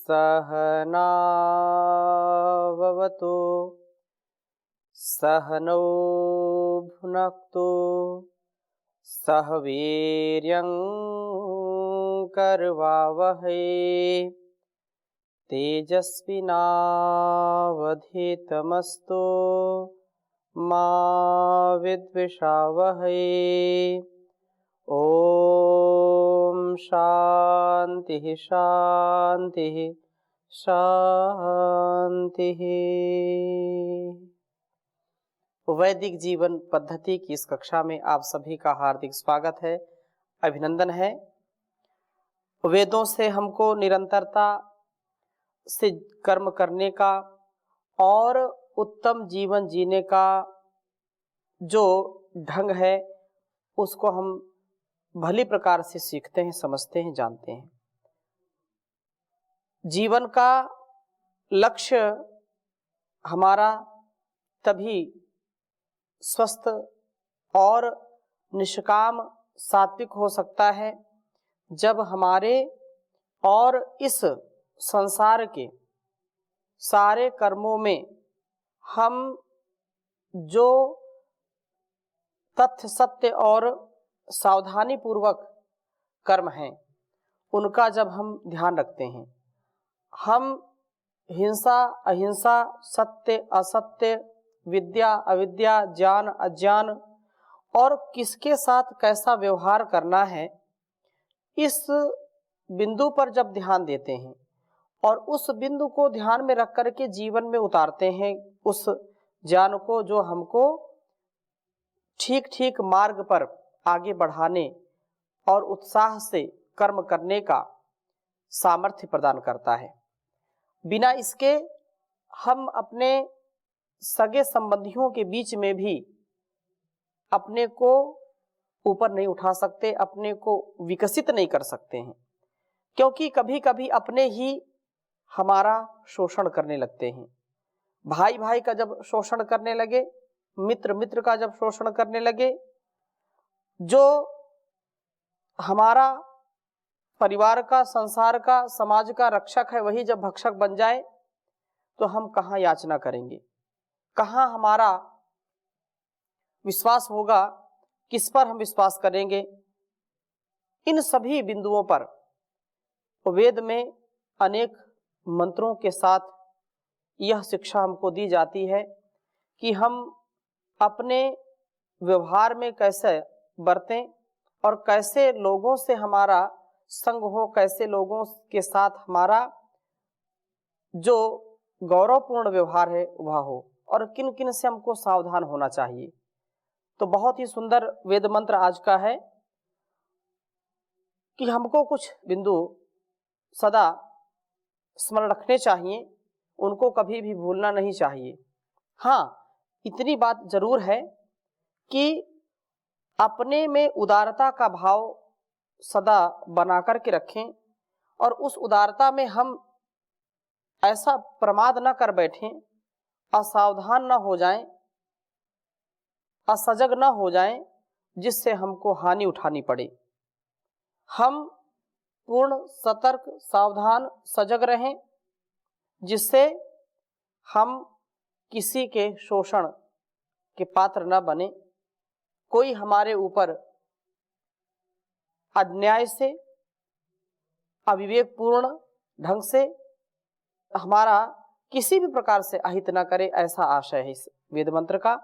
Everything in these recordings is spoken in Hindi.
सहनाववतु सहनौ भुनक्तु सह वीर्यं करवावहै तेजस्विनावधीतमस्तु मा विद्विषावहै। ओम शांति शांति शांति। वैदिक जीवन पद्धति की इस कक्षा में आप सभी का हार्दिक स्वागत है, अभिनंदन है। वेदों से हमको निरंतरता से कर्म करने का और उत्तम जीवन जीने का जो ढंग है उसको हम भली प्रकार से सीखते हैं, समझते हैं, जानते हैं। जीवन का लक्ष्य हमारा तभी स्वस्थ और निष्काम सात्विक हो सकता है जब हमारे और इस संसार के सारे कर्मों में हम जो तथ्य सत्य और सावधानी पूर्वक कर्म हैं उनका जब हम ध्यान रखते हैं, हम हिंसा अहिंसा, सत्य असत्य, विद्या अविद्या, ज्ञान अज्ञान और किसके साथ कैसा व्यवहार करना है, इस बिंदु पर जब ध्यान देते हैं और उस बिंदु को ध्यान में रख कर के जीवन में उतारते हैं, उस ज्ञान को जो हमको ठीक ठीक मार्ग पर आगे बढ़ाने और उत्साह से कर्म करने का सामर्थ्य प्रदान करता है। बिना इसके हम अपने सगे संबंधियों के बीच में भी अपने को ऊपर नहीं उठा सकते, अपने को विकसित नहीं कर सकते हैं, क्योंकि कभी कभी अपने ही हमारा शोषण करने लगते हैं। भाई भाई का जब शोषण करने लगे, मित्र मित्र का जब शोषण करने लगे, जो हमारा परिवार का, संसार का, समाज का रक्षक है वही जब भक्षक बन जाए तो हम कहाँ याचना करेंगे, कहाँ हमारा विश्वास होगा, किस पर हम विश्वास करेंगे। इन सभी बिंदुओं पर वेद में अनेक मंत्रों के साथ यह शिक्षा हमको दी जाती है कि हम अपने व्यवहार में कैसे बरतें और कैसे लोगों से हमारा संग हो, कैसे लोगों के साथ हमारा जो गौरवपूर्ण व्यवहार है वह हो, और किन किन से हमको सावधान होना चाहिए। तो बहुत ही सुंदर वेद मंत्र आज का है कि हमको कुछ बिंदु सदा स्मरण रखने चाहिए, उनको कभी भी भूलना नहीं चाहिए। हाँ, इतनी बात जरूर है कि अपने में उदारता का भाव सदा बना करके रखें और उस उदारता में हम ऐसा प्रमाद न कर बैठें, असावधान न हो जाएं, असजग न हो जाएं जिससे हमको हानि उठानी पड़े। हम पूर्ण सतर्क, सावधान, सजग रहें जिससे हम किसी के शोषण के पात्र न बने, कोई हमारे ऊपर अन्याय से, अविवेकपूर्ण ढंग से हमारा किसी भी प्रकार से अहित न करे, ऐसा आशय है इस वेद मंत्र का।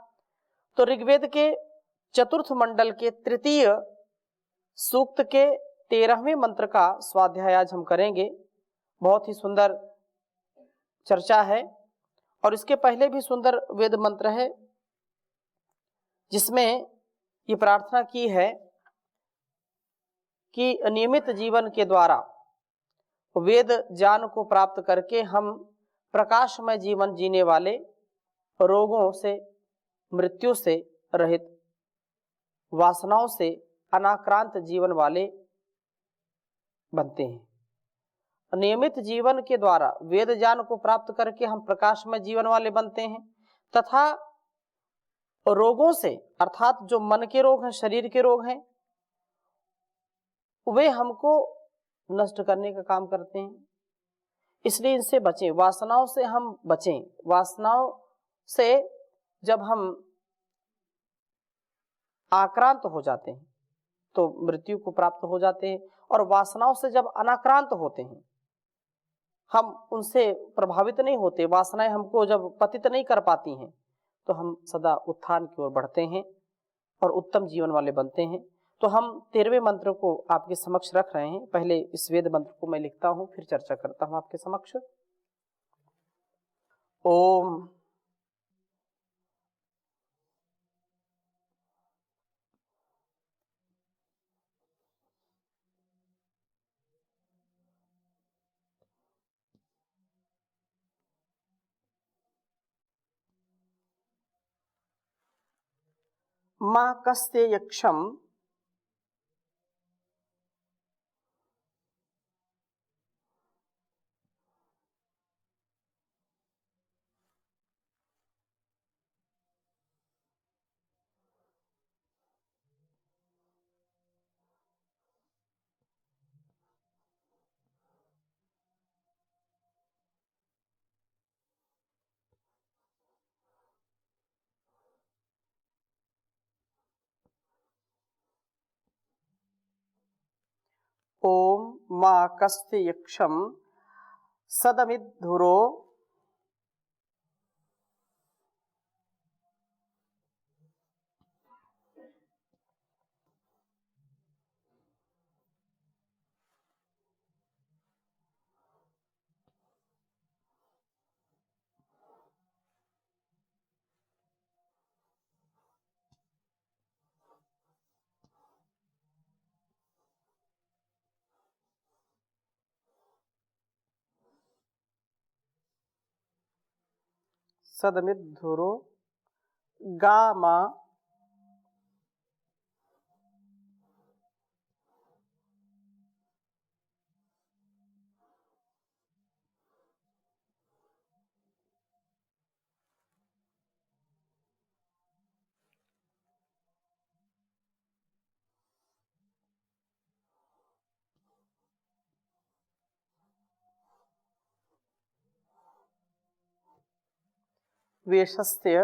तो ऋग्वेद के चतुर्थ मंडल के तृतीय सूक्त के 13वें मंत्र का स्वाध्याय आज हम करेंगे। बहुत ही सुंदर चर्चा है और इसके पहले भी सुंदर वेद मंत्र है जिसमें ये प्रार्थना की है कि नियमित जीवन के द्वारा वेद ज्ञान को प्राप्त करके हम प्रकाशमय जीवन जीने वाले, रोगों से, मृत्यु से रहित, वासनाओं से अनाक्रांत जीवन वाले बनते हैं। नियमित जीवन के द्वारा वेद ज्ञान को प्राप्त करके हम प्रकाशमय जीवन वाले बनते हैं तथा रोगों से, अर्थात जो मन के रोग हैं, शरीर के रोग हैं, वे हमको नष्ट करने का काम करते हैं। इसलिए इनसे बचें, वासनाओं से हम बचें। वासनाओं से जब हम आक्रांत हो जाते हैं तो मृत्यु को प्राप्त हो जाते हैं, और वासनाओं से जब अनाक्रांत होते हैं, हम उनसे प्रभावित नहीं होते, वासनाएं हमको जब पतित नहीं कर पाती हैं, तो हम सदा उत्थान की ओर बढ़ते हैं और उत्तम जीवन वाले बनते हैं। तो हम 13वें मंत्र को आपके समक्ष रख रहे हैं। पहले इस वेद मंत्र को मैं लिखता हूं, फिर चर्चा करता हूं आपके समक्ष। ओम मां कस्य यक्षम ओम मां कस्य यक्षम सदमिद्धुरो सदमिद्धुरो गामा वेशस्य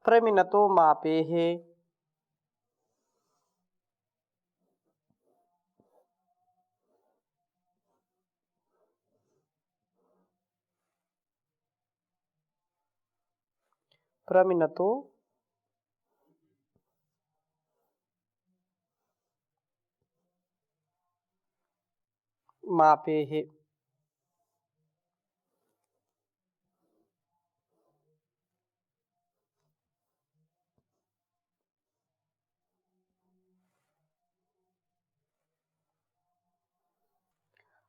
प्रमिनतो मापेः प्रमिनतो मापेः।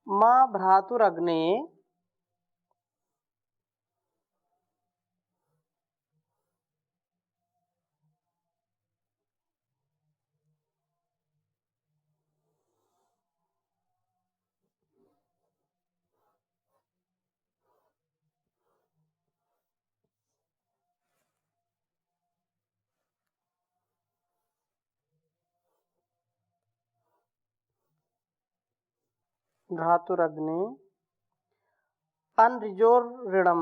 मां भ्रातुरग्ने भ्रातुरग्ने अनृजोर्ऋणम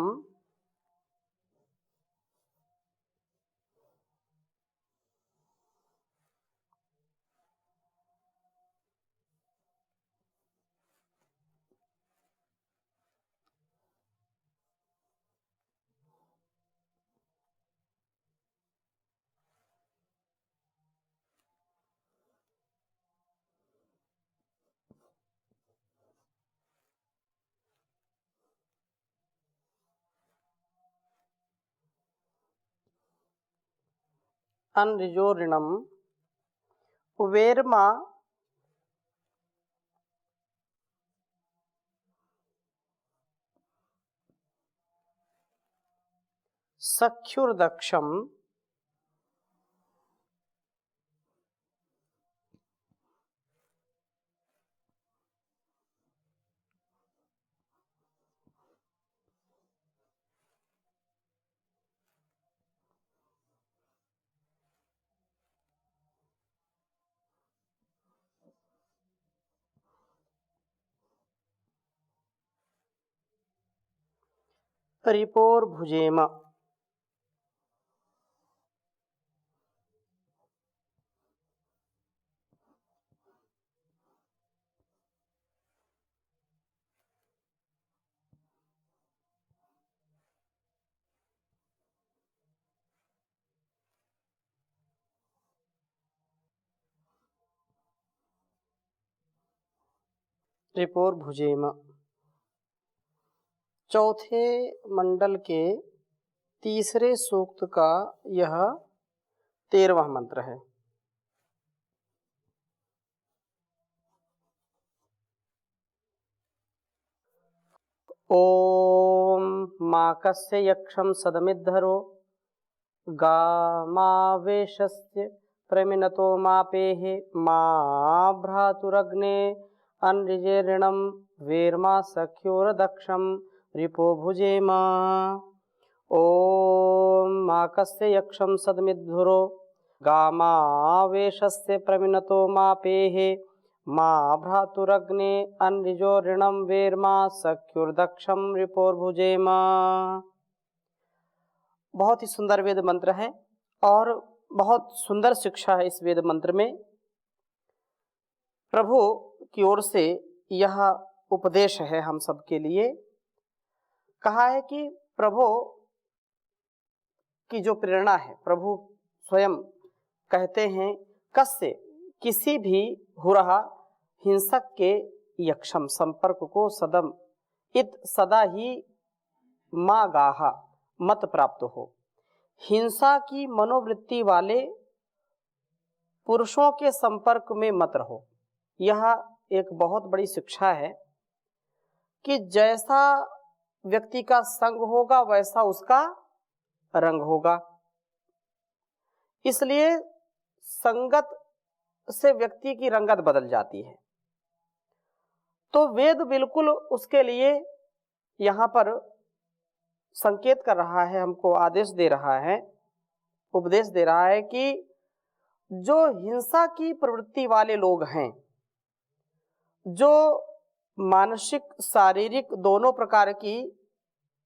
अनृजोर्ऋणम उवेरमा सख्युर्दक्षम रिपोर्भुजेम। रिपोर्भुजेम चौथे मंडल के तीसरे सूक्त का यह 13वां मंत्र है। ओम माकस्य यक्षम सदमिद्धरो गामावेशस्य प्रमिनतो मापेहे मा भ्रातुरग्ने अनृजेरिणं वेर्मा सख्योरदक्षं रिपोभुजेम। ओम माकस्य यक्षम सदमिद्धरो गामावेशस्य प्रमिनतो मापेहे मा भ्रातुरग्ने अनृजो ऋणम वेर्मा सख्युर्दक्षम रिपोर्भुजेम। बहुत ही सुंदर वेद मंत्र है और बहुत सुंदर शिक्षा है इस वेद मंत्र में। प्रभु की ओर से यह उपदेश है हम सब के लिए। कहा है कि प्रभु की जो प्रेरणा है, प्रभु स्वयं कहते हैं कस्य किसी भी हो रहा हिंसक के यक्षम संपर्क को सदम इत सदा ही माँ गाहा मत प्राप्त हो। हिंसा की मनोवृत्ति वाले पुरुषों के संपर्क में मत रहो। यह एक बहुत बड़ी शिक्षा है कि जैसा व्यक्ति का संग होगा वैसा उसका रंग होगा। इसलिए संगत से व्यक्ति की रंगत बदल जाती है। तो वेद बिल्कुल उसके लिए यहाँ पर संकेत कर रहा है, हमको आदेश दे रहा है, उपदेश दे रहा है कि जो हिंसा की प्रवृत्ति वाले लोग हैं, जो मानसिक शारीरिक दोनों प्रकार की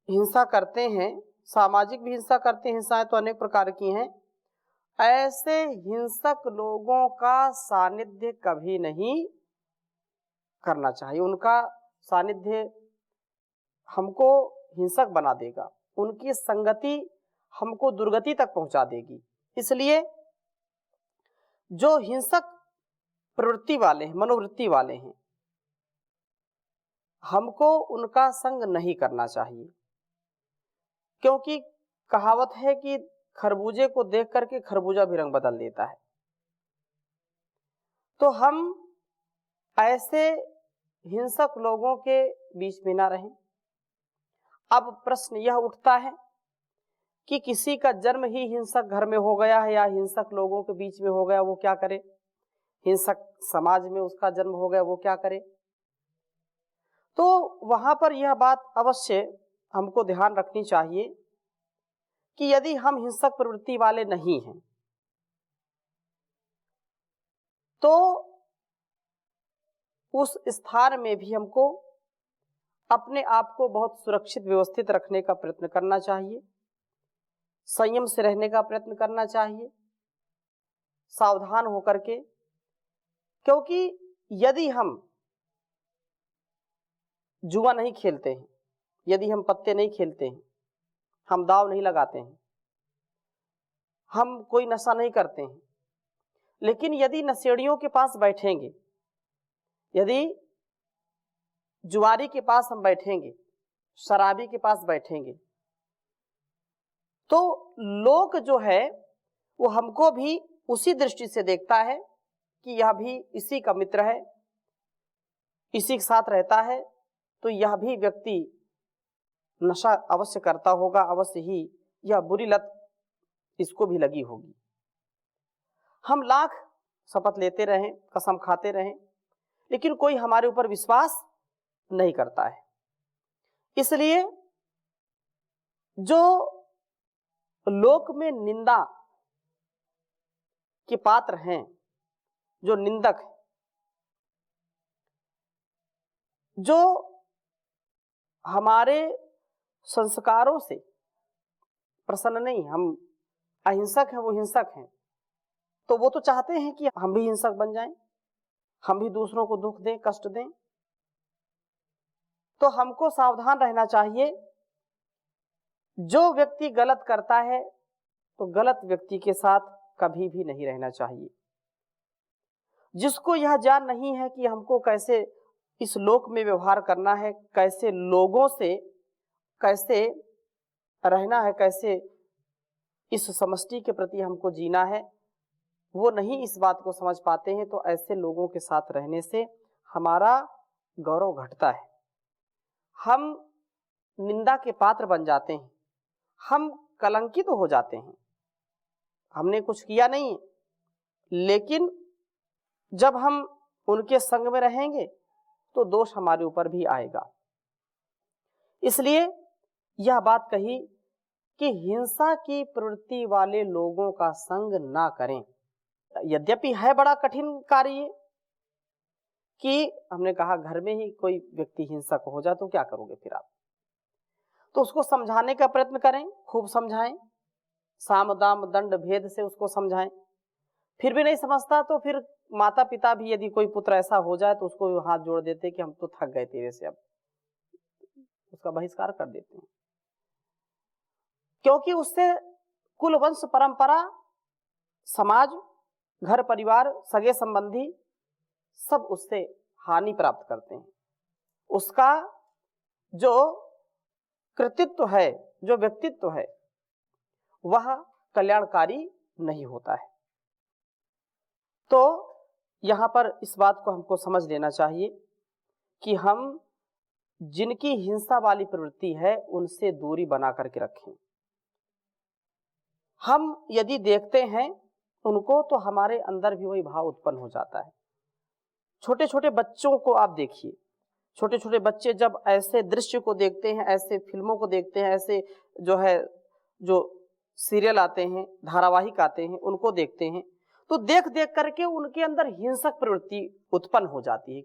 हिंसा करते हैं, सामाजिक भी हिंसा करते हैं, हिंसाएं तो अनेक प्रकार की हैं, ऐसे हिंसक लोगों का सानिध्य कभी नहीं करना चाहिए। उनका सानिध्य हमको हिंसक बना देगा, उनकी संगति हमको दुर्गति तक पहुंचा देगी। इसलिए जो हिंसक प्रवृत्ति वाले हैं, मनोवृत्ति वाले हैं, हमको उनका संग नहीं करना चाहिए। क्योंकि कहावत है कि खरबूजे को देख करके खरबूजा भी रंग बदल देता है। तो हम ऐसे हिंसक लोगों के बीच में ना रहें। अब प्रश्न यह उठता है कि किसी का जन्म ही हिंसक घर में हो गया है या हिंसक लोगों के बीच में हो गया, वो क्या करे? हिंसक समाज में उसका जन्म हो गया, वो क्या करे? तो वहां पर यह बात अवश्य हमको ध्यान रखनी चाहिए कि यदि हम हिंसक प्रवृत्ति वाले नहीं हैं तो उस स्थान में भी हमको अपने आप को बहुत सुरक्षित व्यवस्थित रखने का प्रयत्न करना चाहिए, संयम से रहने का प्रयत्न करना चाहिए, सावधान होकर के। क्योंकि यदि हम जुआ नहीं खेलते हैं, यदि हम पत्ते नहीं खेलते हैं, हम दाव नहीं लगाते हैं, हम कोई नशा नहीं करते हैं, लेकिन यदि नशेड़ियों के पास बैठेंगे, यदि जुआरी के पास हम बैठेंगे, शराबी के पास बैठेंगे, तो लोग जो है वो हमको भी उसी दृष्टि से देखता है कि यह भी इसी का मित्र है, इसी के साथ रहता है, तो यह भी व्यक्ति नशा अवश्य करता होगा, अवश्य ही यह बुरी लत इसको भी लगी होगी। हम लाख शपथ लेते रहें, कसम खाते रहें, लेकिन कोई हमारे ऊपर विश्वास नहीं करता है। इसलिए जो लोक में निंदा के पात्र हैं, जो निंदक, जो हमारे संस्कारों से प्रसन्न नहीं, हम अहिंसक हैं, वो हिंसक हैं, तो वो तो चाहते हैं कि हम भी हिंसक बन जाएं, हम भी दूसरों को दुख दें, कष्ट दें। तो हमको सावधान रहना चाहिए। जो व्यक्ति गलत करता है तो गलत व्यक्ति के साथ कभी भी नहीं रहना चाहिए। जिसको यह ज्ञान नहीं है कि हमको कैसे इस लोक में व्यवहार करना है, कैसे लोगों से कैसे रहना है, कैसे इस समष्टि के प्रति हमको जीना है, वो नहीं इस बात को समझ पाते हैं। तो ऐसे लोगों के साथ रहने से हमारा गौरव घटता है, हम निंदा के पात्र बन जाते हैं, हम कलंकित तो हो जाते हैं। हमने कुछ किया नहीं, लेकिन जब हम उनके संग में रहेंगे तो दोष हमारे ऊपर भी आएगा। इसलिए यह बात कही कि हिंसा की प्रवृत्ति वाले लोगों का संग ना करें। यद्यपि है बड़ा कठिन कार्य कि हमने कहा घर में ही कोई व्यक्ति हिंसक हो जाए तो क्या करोगे फिर आप, तो उसको समझाने का प्रयत्न करें, खूब समझाएं, साम दाम दंड भेद से उसको समझाएं। फिर भी नहीं समझता तो फिर माता पिता भी, यदि कोई पुत्र ऐसा हो जाए तो उसको हाथ जोड़ देते कि हम तो थक गए तेरे से, अब उसका बहिष्कार कर देते हैं। क्योंकि उससे कुल वंश परंपरा, समाज, घर परिवार, सगे संबंधी सब उससे हानि प्राप्त करते हैं। उसका जो कृतित्व है, जो व्यक्तित्व है, वह कल्याणकारी नहीं होता है। तो यहां पर इस बात को हमको समझ लेना चाहिए कि हम जिनकी हिंसा वाली प्रवृत्ति है उनसे दूरी बना करके रखें। हम यदि देखते हैं उनको तो हमारे अंदर भी वही भाव उत्पन्न हो जाता है। छोटे छोटे बच्चों को आप देखिए, छोटे छोटे बच्चे जब ऐसे दृश्य को देखते हैं, ऐसे फिल्मों को देखते हैं, ऐसे जो सीरियल आते हैं, धारावाहिक आते हैं, उनको देखते हैं, तो देख देख करके उनके अंदर हिंसक प्रवृत्ति उत्पन्न हो जाती है।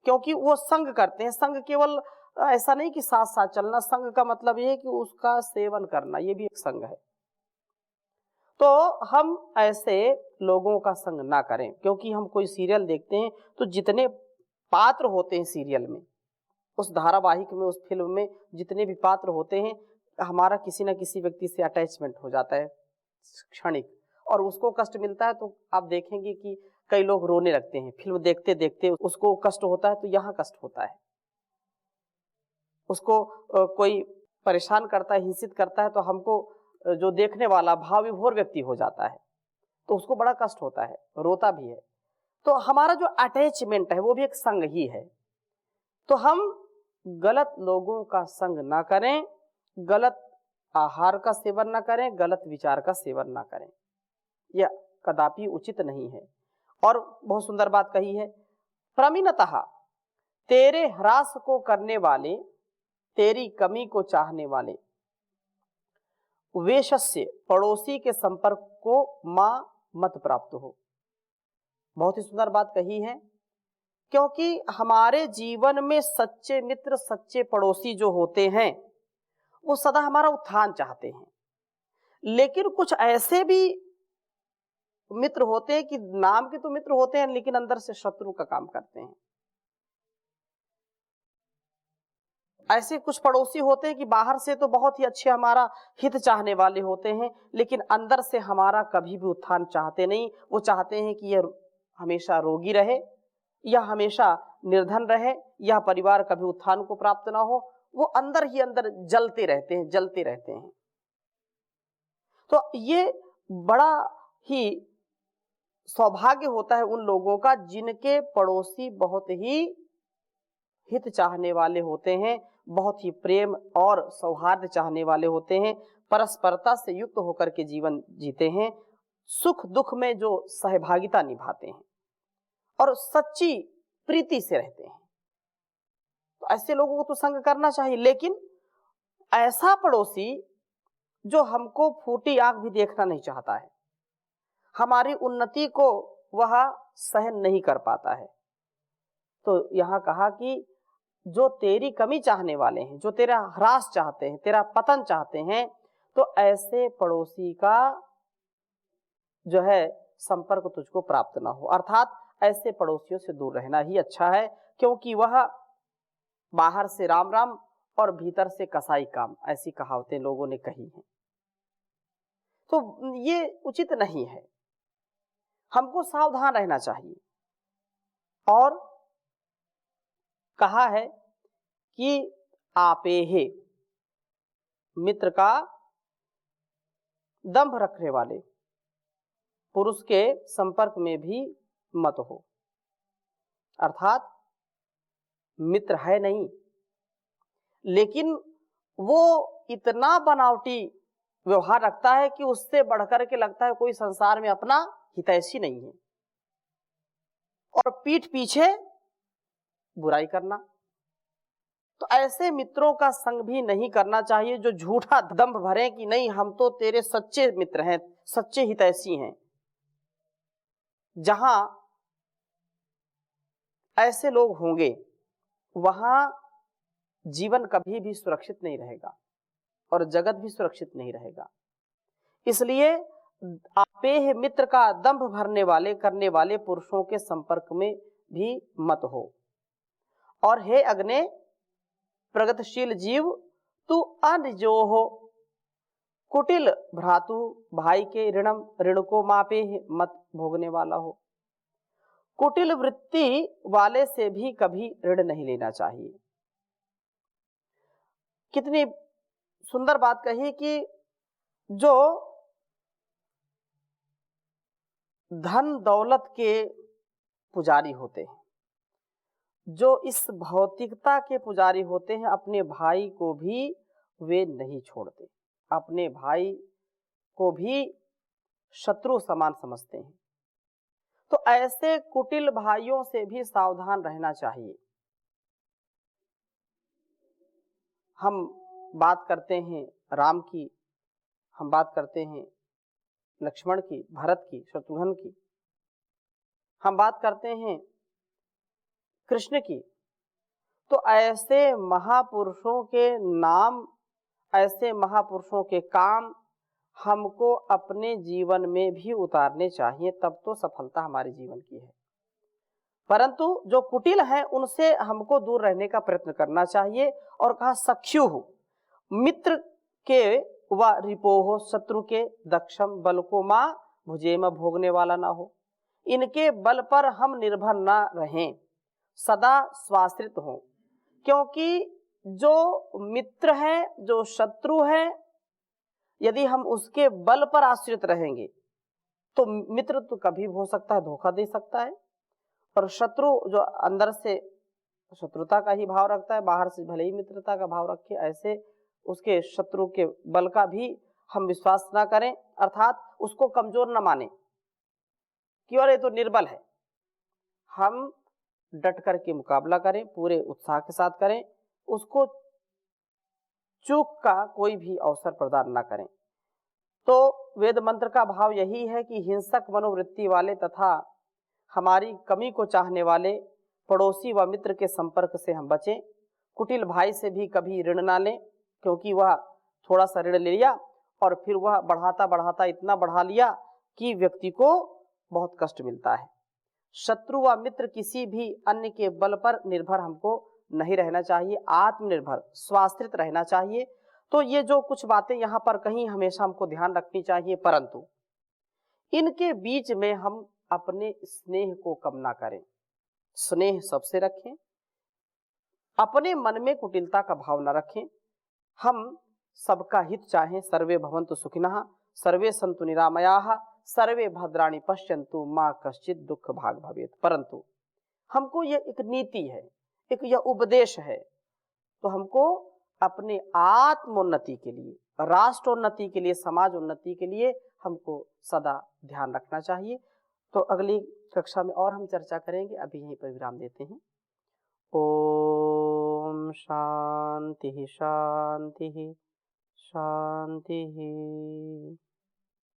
क्योंकि वो संग करते हैं। संग केवल ऐसा नहीं कि साथ साथ चलना, संग का मतलब ये है कि उसका सेवन करना, ये भी एक संग है। तो हम ऐसे लोगों का संग ना करें। क्योंकि हम कोई सीरियल देखते हैं तो जितने पात्र होते हैं सीरियल में, उस धारावाहिक में, उस फिल्म में जितने भी पात्र होते हैं, हमारा किसी न किसी व्यक्ति से अटैचमेंट हो जाता है क्षणिक, और उसको कष्ट मिलता है तो आप देखेंगे कि कई लोग रोने लगते हैं। फिल्म देखते देखते उसको कष्ट होता है तो यहाँ कष्ट होता है, उसको कोई परेशान करता है, हिंसित करता है, तो हमको जो देखने वाला भाव विभोर व्यक्ति हो जाता है तो उसको बड़ा कष्ट होता है, रोता भी है। तो हमारा जो अटैचमेंट है वो भी एक संग ही है। तो हम गलत लोगों का संग ना करें, गलत आहार का सेवन ना करें, गलत विचार का सेवन ना करें, यह कदापि उचित नहीं है। और बहुत सुंदर बात कही है, प्रमिनतः तेरे ह्रास को करने वाले, तेरी कमी को चाहने वाले, वेशस्य पड़ोसी के संपर्क को मां मत प्राप्त हो। बहुत ही सुंदर बात कही है। क्योंकि हमारे जीवन में सच्चे मित्र, सच्चे पड़ोसी जो होते हैं वो सदा हमारा उत्थान चाहते हैं। लेकिन कुछ ऐसे भी मित्र होते हैं कि नाम के तो मित्र होते हैं लेकिन अंदर से शत्रु का काम करते हैं। ऐसे कुछ पड़ोसी होते हैं कि बाहर से तो बहुत ही अच्छे हमारा हित चाहने वाले होते हैं, लेकिन अंदर से हमारा कभी भी उत्थान चाहते नहीं। वो चाहते हैं कि यह हमेशा रोगी रहे, या हमेशा निर्धन रहे, या परिवार कभी उत्थान को प्राप्त ना हो। वो अंदर ही अंदर जलते रहते हैं, जलते रहते हैं। तो ये बड़ा ही सौभाग्य होता है उन लोगों का जिनके पड़ोसी बहुत ही हित चाहने वाले होते हैं, बहुत ही प्रेम और सौहार्द चाहने वाले होते हैं, परस्परता से युक्त होकर के जीवन जीते हैं, सुख दुख में जो सहभागिता निभाते हैं और सच्ची प्रीति से रहते हैं। तो ऐसे लोगों को तो संग करना चाहिए। लेकिन ऐसा पड़ोसी जो हमको फूटी आंख भी देखना नहीं चाहता है, हमारी उन्नति को वह सहन नहीं कर पाता है, तो यहां कहा कि जो तेरी कमी चाहने वाले हैं, जो तेरा ह्रास चाहते हैं, तेरा पतन चाहते हैं, तो ऐसे पड़ोसी का जो है संपर्क तुझको प्राप्त ना हो। अर्थात ऐसे पड़ोसियों से दूर रहना ही अच्छा है, क्योंकि वह बाहर से राम राम और भीतर से कसाई काम, ऐसी कहावतें लोगों ने कही हैं। तो ये उचित नहीं है, हमको सावधान रहना चाहिए। और कहा है कि आपेहे, मित्र का दंभ रखने वाले पुरुष के संपर्क में भी मत हो। अर्थात मित्र है नहीं, लेकिन वो इतना बनावटी व्यवहार रखता है कि उससे बढ़कर के लगता है कोई संसार में अपना हितैषी नहीं है, और पीठ पीछे बुराई करना। तो ऐसे मित्रों का संग भी नहीं करना चाहिए, जो झूठा दंभ भरे कि नहीं हम तो तेरे सच्चे मित्र हैं, सच्चे हितैषी हैं। जहां ऐसे लोग होंगे वहां जीवन कभी भी सुरक्षित नहीं रहेगा और जगत भी सुरक्षित नहीं रहेगा। इसलिए आपेह मित्र का दंभ भरने वाले करने वाले पुरुषों के संपर्क में भी मत हो। और हे अग्ने प्रगतिशील जीव, तू अनिजो हो, कुटिल भ्रातु भाई के ऋणम ऋण को मापे मत भोगने वाला हो। कुटिल वृत्ति वाले से भी कभी ऋण नहीं लेना चाहिए। कितनी सुंदर बात कही कि जो धन दौलत के पुजारी होते हैं, जो इस भौतिकता के पुजारी होते हैं, अपने भाई को भी वे नहीं छोड़ते, अपने भाई को भी शत्रु समान समझते हैं। तो ऐसे कुटिल भाइयों से भी सावधान रहना चाहिए। हम बात करते हैं राम की, हम बात करते हैं लक्ष्मण की, भरत की, शत्रुघ्न की, हम बात करते हैं कृष्ण की। तो ऐसे महापुरुषों के नाम, ऐसे महापुरुषों के काम हमको अपने जीवन में भी उतारने चाहिए, तब तो सफलता हमारे जीवन की है। परंतु जो कुटिल हैं उनसे हमको दूर रहने का प्रयत्न करना चाहिए। और कहा सख्यु मित्र के व रिपोहो, शत्रु के दक्षम बल को मां भुजेम भोगने वाला ना हो। इनके बल पर हम निर्भर ना रहें, सदा स्वाश्रित हो। क्योंकि जो मित्र है, जो शत्रु है, यदि हम उसके बल पर आश्रित रहेंगे तो मित्र तो कभी हो सकता है धोखा दे सकता है, और शत्रु जो अंदर से शत्रुता का ही भाव रखता है, बाहर से भले ही मित्रता का भाव रखे, ऐसे उसके शत्रु के बल का भी हम विश्वास ना करें। अर्थात उसको कमजोर न माने कि अरे तो निर्बल है। हम डट करके मुकाबला करें, पूरे उत्साह के साथ करें, उसको चूक का कोई भी अवसर प्रदान ना करें। तो वेद मंत्र का भाव यही है कि हिंसक मनोवृत्ति वाले तथा हमारी कमी को चाहने वाले पड़ोसी व मित्र के संपर्क से हम बचें। कुटिल भाई से भी कभी ऋण ना लें, क्योंकि वह थोड़ा सा ऋण ले लिया और फिर वह बढ़ाता बढ़ाता इतना बढ़ा लिया कि व्यक्ति को बहुत कष्ट मिलता है। शत्रु व मित्र किसी भी अन्य के बल पर निर्भर हमको नहीं रहना चाहिए, आत्मनिर्भर स्वाश्रित रहना चाहिए। तो ये जो कुछ बातें यहाँ पर कहीं हमेशा हमको ध्यान रखनी चाहिए, परंतु इनके बीच में हम अपने स्नेह को कम ना करें। स्नेह सबसे रखें, अपने मन में कुटिलता का भाव न रखें। हम सबका हित चाहें। सर्वे भवन्तु सुखिनः, सर्वे सन्तु निरामयाः, सर्वे भद्राणि पश्यन्तु मां कश्चित् दुख भाग भवेत्। परंतु हमको ये एक नीति है, एक यह उपदेश है, तो हमको अपने आत्मोन्नति के लिए, राष्ट्रोन्नति के लिए, समाज उन्नति के लिए हमको सदा ध्यान रखना चाहिए। तो अगली कक्षा में और हम चर्चा करेंगे। अभी यहीं पर विराम देते हैं। ओम शांति शांति शांति।